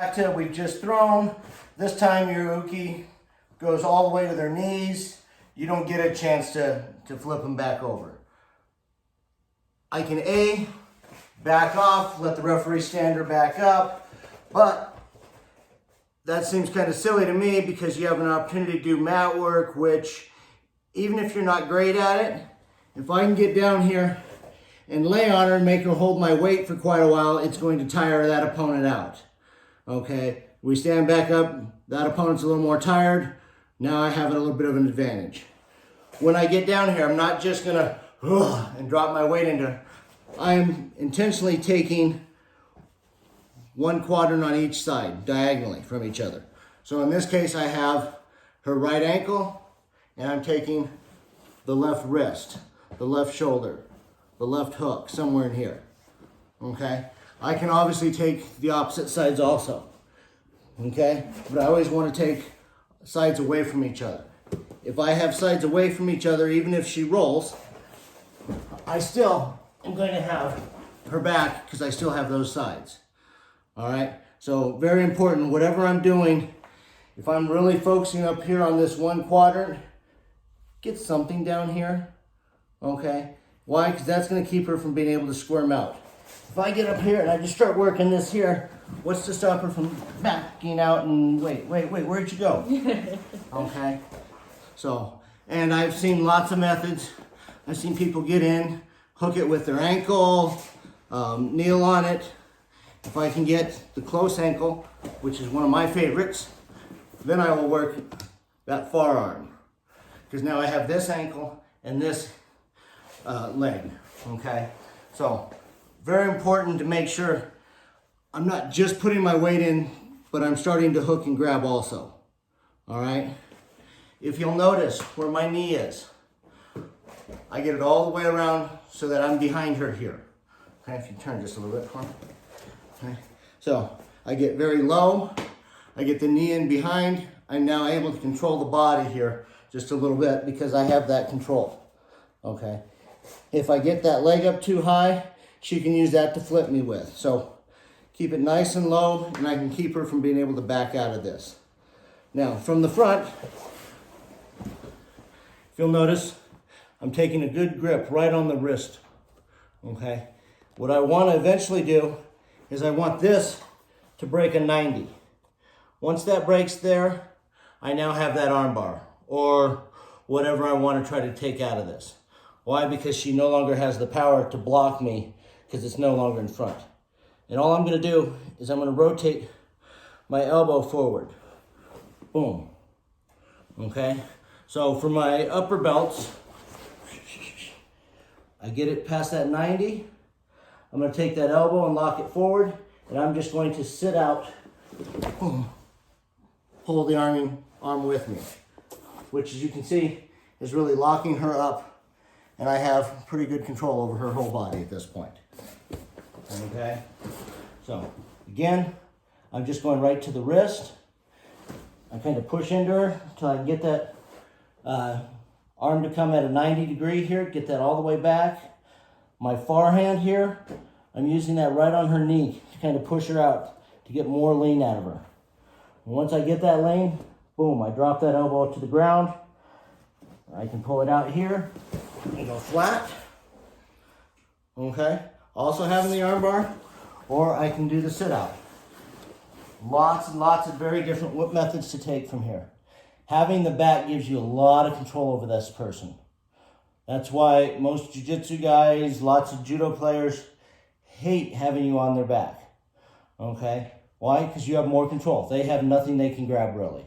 Back to we've just thrown. This time your uke goes all the way to their knees. You don't get a chance to flip them back over. I can A, back off, let the referee stand her back up, but that seems kind of silly to me because you have an opportunity to do mat work, which even if you're not great at it, if I can get down here and lay on her and make her hold my weight for quite a while, it's going to tire that opponent out. Okay, we stand back up, that opponent's a little more tired, now I have a little bit of an advantage. When I get down here, I'm not just gonna and drop my weight into her. I'm intentionally taking one quadrant on each side, diagonally from each other. So in this case, I have her right ankle, and I'm taking the left wrist, the left shoulder, the left hook, somewhere in here, okay? I can obviously take the opposite sides also, okay? But I always want to take sides away from each other. If I have sides away from each other, even if she rolls, I still am going to have her back because I still have those sides, all right? So very important, whatever I'm doing, if I'm really focusing up here on this one quadrant, get something down here, okay? Why? Because that's going to keep her from being able to squirm out. If I get up here and I just start working this here, what's to stop her from backing out and wait, where'd you go? Okay, so, and I've seen lots of methods. I've seen people get in, hook it with their ankle, kneel on it. If I can get the close ankle, which is one of my favorites, then I will work that forearm. Because now I have this ankle and this leg, okay? So, very important to make sure I'm not just putting my weight in, but I'm starting to hook and grab also, all right? If you'll notice where my knee is, I get it all the way around so that I'm behind her here. Okay, if you turn just a little bit for me. Okay, so I get very low, I get the knee in behind, I'm now able to control the body here just a little bit because I have that control, okay? If I get that leg up too high, she can use that to flip me with. So keep it nice and low and I can keep her from being able to back out of this. Now from the front, if you'll notice, I'm taking a good grip right on the wrist, okay? What I want to eventually do is I want this to break a 90. Once that breaks there, I now have that arm bar or whatever I want to try to take out of this. Why? Because she no longer has the power to block me because it's no longer in front. And all I'm going to do is I'm going to rotate my elbow forward. Boom. Okay? So for my upper belts, I get it past that 90. I'm going to take that elbow and lock it forward, and I'm just going to sit out, boom, pull the arm with me, which as you can see is really locking her up, and I have pretty good control over her whole body at this point. Okay, so again, I'm just going right to the wrist. I kind of push into her until I can get that arm to come at a 90 degree here, get that all the way back. My far hand here, I'm using that right on her knee to kind of push her out to get more lean out of her. And once I get that lean, boom, I drop that elbow to the ground. I can pull it out here and go flat. Okay, also having the arm bar, or I can do the sit out. Lots and lots of very different methods to take from here. Having the back gives you a lot of control over this person. That's why most jiu-jitsu guys, lots of judo players hate having you on their back. Okay? Why? Because you have more control. They have nothing they can grab really.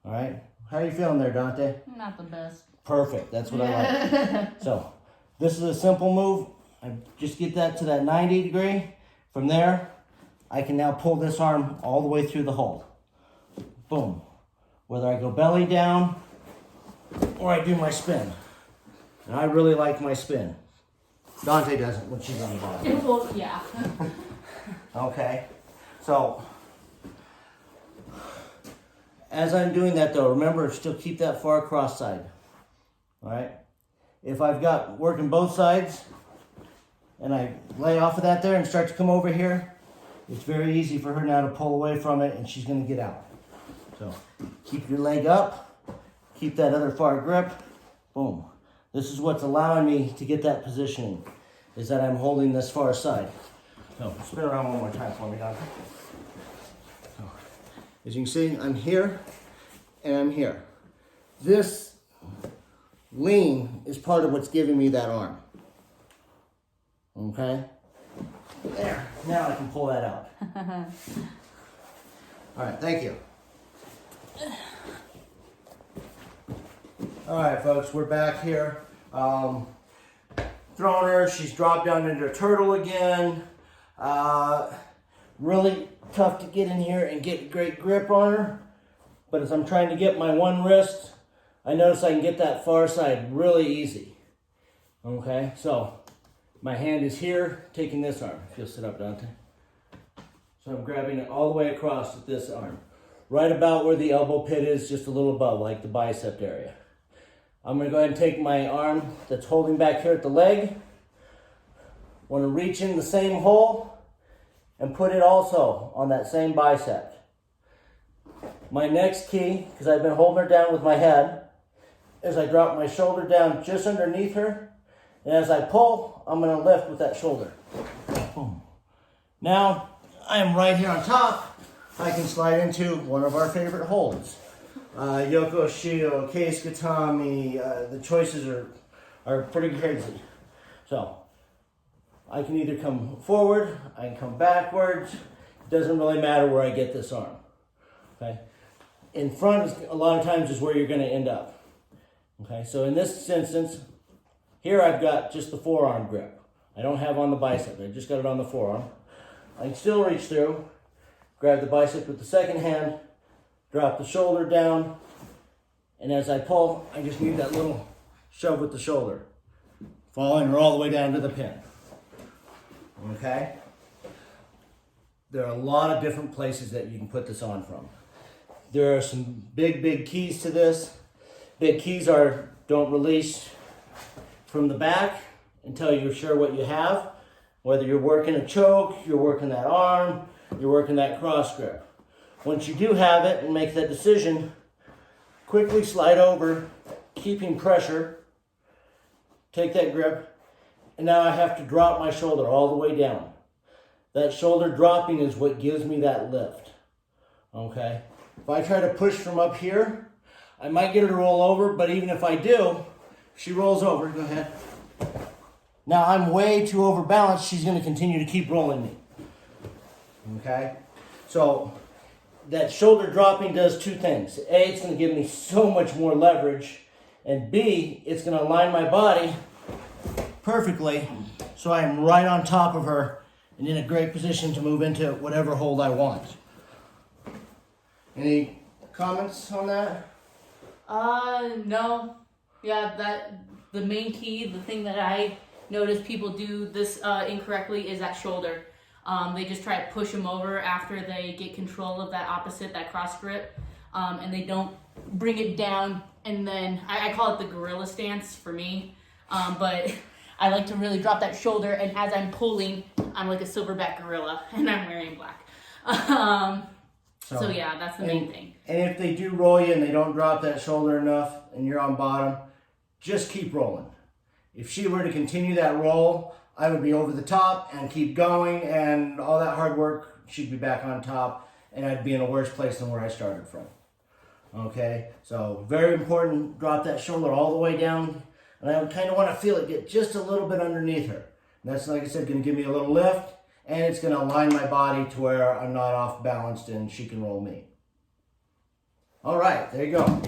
All right? How are you feeling there, Dante? Not the best. Perfect. That's what I like. So, this is a simple move. I just get that to that 90 degree. From there, I can now pull this arm all the way through the hole. Boom. Whether I go belly down or I do my spin. And I really like my spin. Dante doesn't when she's on the bottom. Well, yeah. Okay. So, as I'm doing that though, remember, still keep that far cross side. All right? If I've got working both sides and I lay off of that there and start to come over here, it's very easy for her now to pull away from it and she's gonna get out. So keep your leg up, keep that other far grip, boom. This is what's allowing me to get that positioning, is that I'm holding this far side. So spin around one more time for me, Doctor. So, as you can see, I'm here and I'm here. This lean is part of what's giving me that arm. Okay? There, now I can pull that out. All right, thank you. All right, folks, we're back here. Throwing her, she's dropped down into a turtle again. Really tough to get in here and get great grip on her. But as I'm trying to get my one wrist, I notice I can get that far side really easy. Okay, so my hand is here, taking this arm. If you'll sit up, Dante. So I'm grabbing it all the way across with this arm. Right about where the elbow pit is, just a little above, like the bicep area. I'm gonna go ahead and take my arm that's holding back here at the leg. Want to reach in the same hole and put it also on that same bicep. My next key, because I've been holding her down with my head, is I drop my shoulder down just underneath her, and as I pull, I'm going to lift with that shoulder. Boom. Now, I am right here on top. I can slide into one of our favorite holds. Yoko Shio, Case Gatami, the choices are pretty crazy. So, I can either come forward, I can come backwards. It doesn't really matter where I get this arm. Okay? In front, a lot of times, is where you're going to end up. Okay, so in this instance, here I've got just the forearm grip. I don't have on the bicep, I just got it on the forearm. I can still reach through, grab the bicep with the second hand, drop the shoulder down, and as I pull, I just need that little shove with the shoulder, following her all the way down to the pin. Okay? There are a lot of different places that you can put this on from. There are some big keys to this. Big keys are don't release from the back until you're sure what you have. Whether you're working a choke, you're working that arm, you're working that cross grip. Once you do have it and make that decision, quickly slide over, keeping pressure, take that grip, and now I have to drop my shoulder all the way down. That shoulder dropping is what gives me that lift. Okay? If I try to push from up here, I might get her to roll over, but even if I do, she rolls over. Go ahead. Now I'm way too overbalanced. She's going to continue to keep rolling me. Okay? So that shoulder dropping does two things. A, it's going to give me so much more leverage. And B, it's going to align my body perfectly so I'm right on top of her and in a great position to move into whatever hold I want. Any comments on that? No. Yeah, the main key, the thing that I notice people do this incorrectly is that shoulder. They just try to push them over after they get control of that opposite, that cross grip, and they don't bring it down. And then I call it the gorilla stance for me, but I like to really drop that shoulder, and as I'm pulling, I'm like a silverback gorilla, and I'm wearing black. So yeah, that's the main thing. And if they do roll you and they don't drop that shoulder enough and you're on bottom, just keep rolling. If she were to continue that roll, I would be over the top and keep going, and all that hard work, she'd be back on top, and I'd be in a worse place than where I started from. Okay, so very important, drop that shoulder all the way down, and I kind of want to feel it get just a little bit underneath her. And that's, like I said, going to give me a little lift, and it's going to align my body to where I'm not off balanced and she can roll me. All right, there you go.